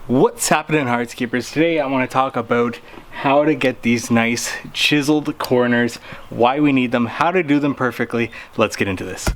What's happening, Hardscapers? Today I want to talk about how to get these nice chiseled corners, why we need them, how to do them perfectly. Let's get into this.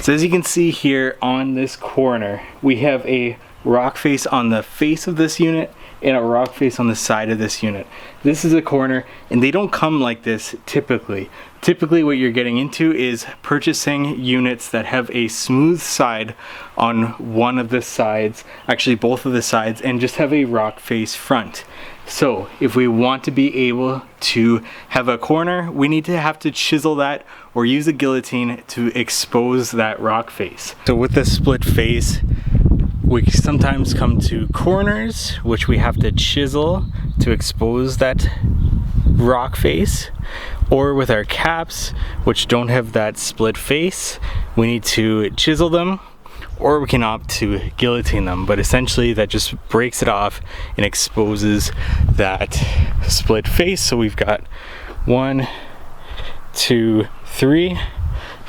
So as you can see here on this corner, we have a rock face on the face of this unit and a rock face on the side of this unit. This is a corner, and they don't come like this typically. Typically what you're getting into is purchasing units that have a smooth side on one of the sides, actually both of the sides, and just have a rock face front. So if we want to be able to have a corner, we need to have to chisel that or use a guillotine to expose that rock face. So with the split face, we sometimes come to corners, which we have to chisel to expose that rock face, or with our caps, which don't have that split face, we need to chisel them, or we can opt to guillotine them, but essentially that just breaks it off and exposes that split face. So we've got 1, 2, 3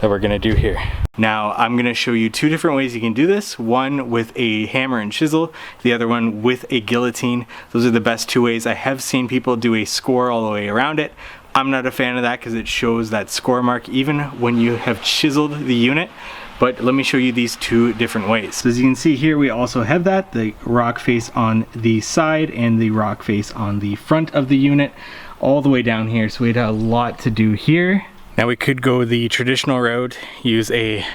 that we're gonna do here. Now I'm gonna show you two different ways you can do this. One with a hammer and chisel, the other one with a guillotine. Those are the best two ways. I have seen people do a score all the way around it. I'm not a fan of that because it shows that score mark even when you have chiseled the unit. But let me show you these two different ways. So as you can see here, we also have that, the rock face on the side and the rock face on the front of the unit, all the way down here. So we had a lot to do here. Now we could go the traditional route, use a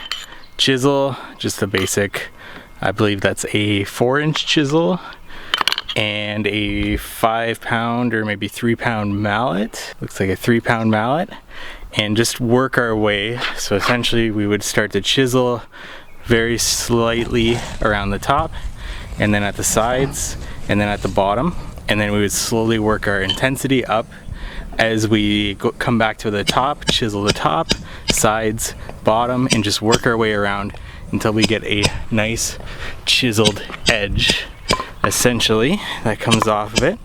chisel, just a basic, I believe that's a 4-inch chisel, and a 5-pound or maybe 3-pound mallet. Looks like a 3-pound mallet, and just work our way. So essentially we would start to chisel very slightly around the top, and then at the sides, and then at the bottom, and then we would slowly work our intensity up. As we come back to the top, chisel the top, sides, bottom, and just work our way around until we get a nice chiseled edge, essentially, that comes off of it.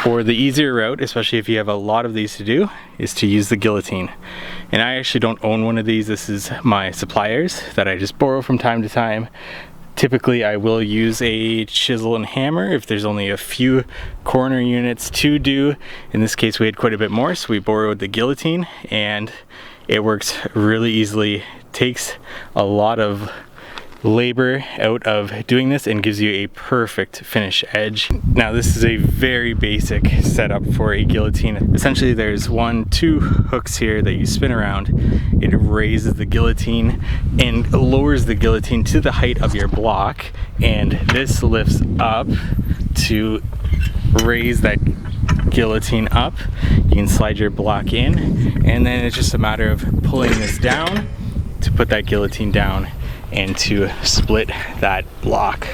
Or the easier route, especially if you have a lot of these to do, is to use the guillotine. And I actually don't own one of these. This is my supplier's that I just borrow from time to time. Typically I will use a chisel and hammer if there's only a few corner units to do. In this case we had quite a bit more, so we borrowed the guillotine, and it works really easily. Takes a lot of labor out of doing this and gives you a perfect finish edge. Now this is a very basic setup for a guillotine. Essentially there's 2 hooks here that you spin around. It raises the guillotine and lowers the guillotine to the height of your block, and this lifts up to raise that guillotine up. You can slide your block in, and then it's just a matter of pulling this down to put that guillotine down and to split that block.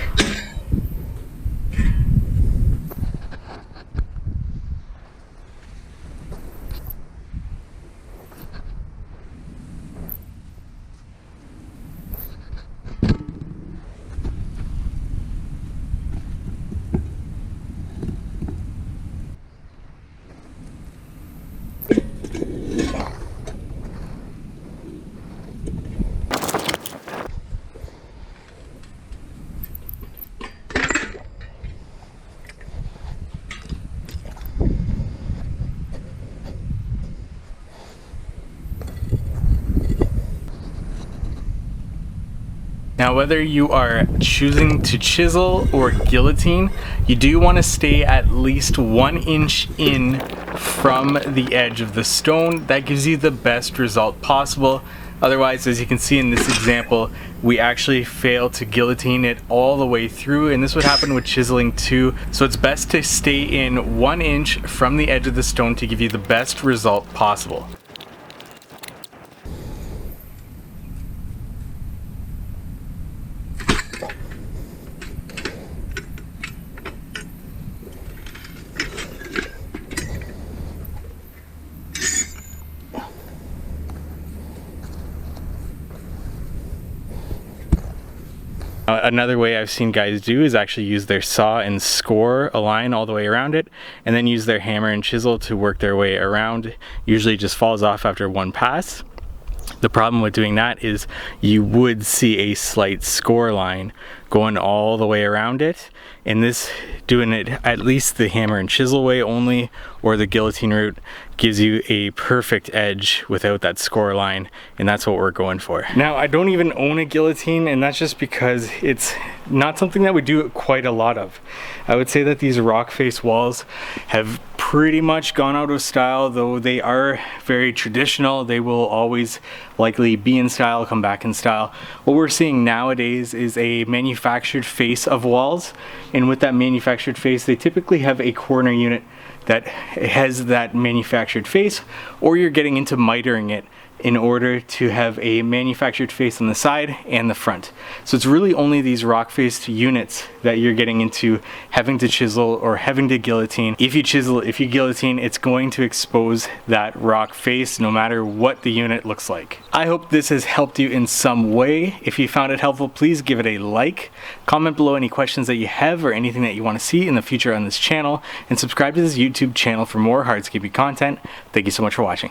Now, whether you are choosing to chisel or guillotine, you do want to stay at least 1 inch in from the edge of the stone. That gives you the best result possible. Otherwise, as you can see in this example, we actually fail to guillotine it all the way through, and this would happen with chiseling too. So it's best to stay in 1 inch from the edge of the stone to give you the best result possible. Another way I've seen guys do is actually use their saw and score a line all the way around it, and then use their hammer and chisel to work their way around. Usually it just falls off after one pass. The problem with doing that is you would see a slight score line going all the way around it, and this, doing it at least the hammer and chisel way only, or the guillotine route, gives you a perfect edge without that score line, and that's what we're going for. Now, I don't even own a guillotine, and that's just because it's not something that we do quite a lot of. I would say that these rock face walls have pretty much gone out of style, though they are very traditional. They will always likely be in style, come back in style. What we're seeing nowadays is a manufactured face of walls, and with that manufactured face, they typically have a corner unit that has that manufactured face, or you're getting into mitering it in order to have a manufactured face on the side and the front. So it's really only these rock faced units that you're getting into having to chisel or having to guillotine. If you chisel, if you guillotine, it's going to expose that rock face no matter what the unit looks like. I hope this has helped you in some way. If you found it helpful, please give it a like, comment below any questions that you have or anything that you want to see in the future on this channel, and subscribe to this YouTube channel for more hardscaping content. Thank you so much for watching.